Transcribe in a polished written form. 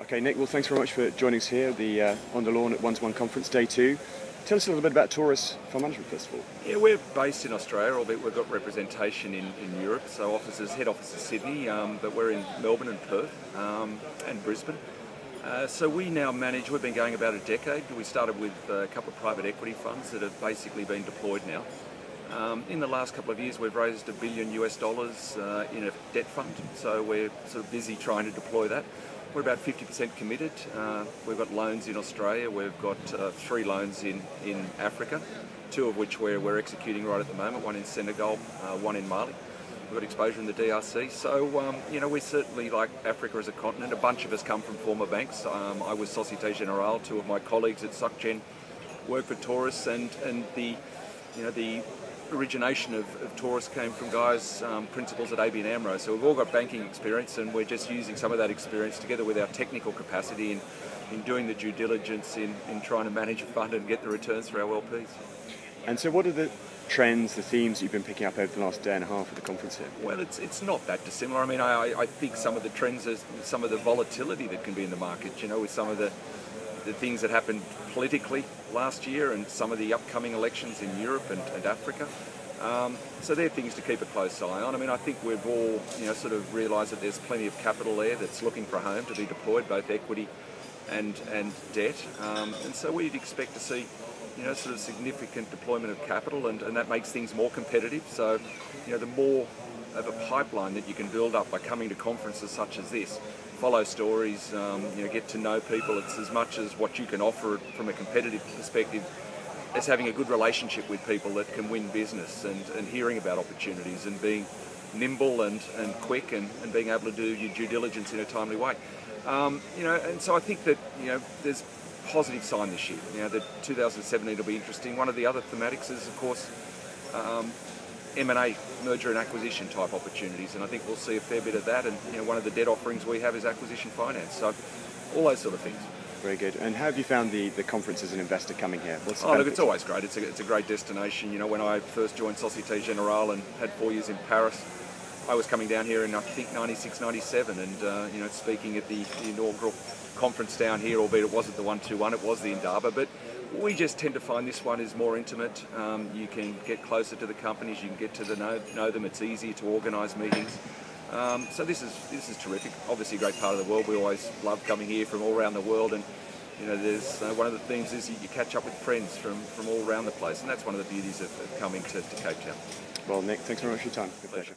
Okay, Nick, well, thanks very much for joining us here on the lawn at 1-to-1 Conference, Day 2. Tell us a little bit about Taurus Fund Management Festival. Yeah, we're based in Australia, albeit we've got representation in Europe, so head office is Sydney, but we're in Melbourne and Perth and Brisbane. So we now manage, we've been going about a decade. We started with a couple of private equity funds that have basically been deployed now. In the last couple of years we've raised $1 billion in a debt fund, so we're sort of busy trying to deploy that. We're about 50% committed. We've got loans in Australia, we've got 3 loans in Africa, 2 of which we're executing right at the moment, one in Senegal, one in Mali. We've got exposure in the DRC, so you know, we certainly like Africa as a continent. A bunch of us come from former banks. I was Societe Generale, 2 of my colleagues at SocGen work for Taurus, and the origination of Taurus came from guys, principals at ABN AMRO. So we've all got banking experience, and we're just using some of that experience together with our technical capacity in doing the due diligence in trying to manage a fund and get the returns for our LPs. And so what are the trends, the themes you've been picking up over the last day and a half of the conference here? Well, it's not that dissimilar. I mean, I think some of the trends are some of the volatility that can be in the market, you know, with some of the things that happened politically last year and some of the upcoming elections in Europe and Africa. So they're things to keep a close eye on. I mean, I think we've all, you know, sort of realised that there's plenty of capital there that's looking for a home to be deployed, both equity and debt. And so we'd expect to see, you know, sort of significant deployment of capital, and that makes things more competitive. So, you know, the more of a pipeline that you can build up by coming to conferences such as this, follow stories, you know, get to know people. It's as much as what you can offer from a competitive perspective as having a good relationship with people that can win business, and hearing about opportunities and being nimble and quick and being able to do your due diligence in a timely way. You know, and so I think that, you know, there's positive sign this year. You know, that 2017 will be interesting. One of the other thematics is, of course, M&A, merger and acquisition type opportunities, and I think we'll see a fair bit of that. And you know, one of the debt offerings we have is acquisition finance. So all those sort of things. Very good. And how have you found the conference as an investor coming here? Look, it's always great. It's a great destination. You know, when I first joined Societe Generale and had 4 years in Paris, I was coming down here in, I think, 96, 97, and you know, speaking at the inaugural conference down here, albeit it wasn't the 1-2-1, it was the Indaba, but we just tend to find this one is more intimate. You can get closer to the companies, you can get to know them, it's easier to organise meetings. So this is terrific. Obviously a great part of the world. We always love coming here from all around the world, and you know, there's one of the themes is you catch up with friends from all around the place, and that's one of the beauties of coming to Cape Town. Well, Nick, thanks very much for your time. Good pleasure.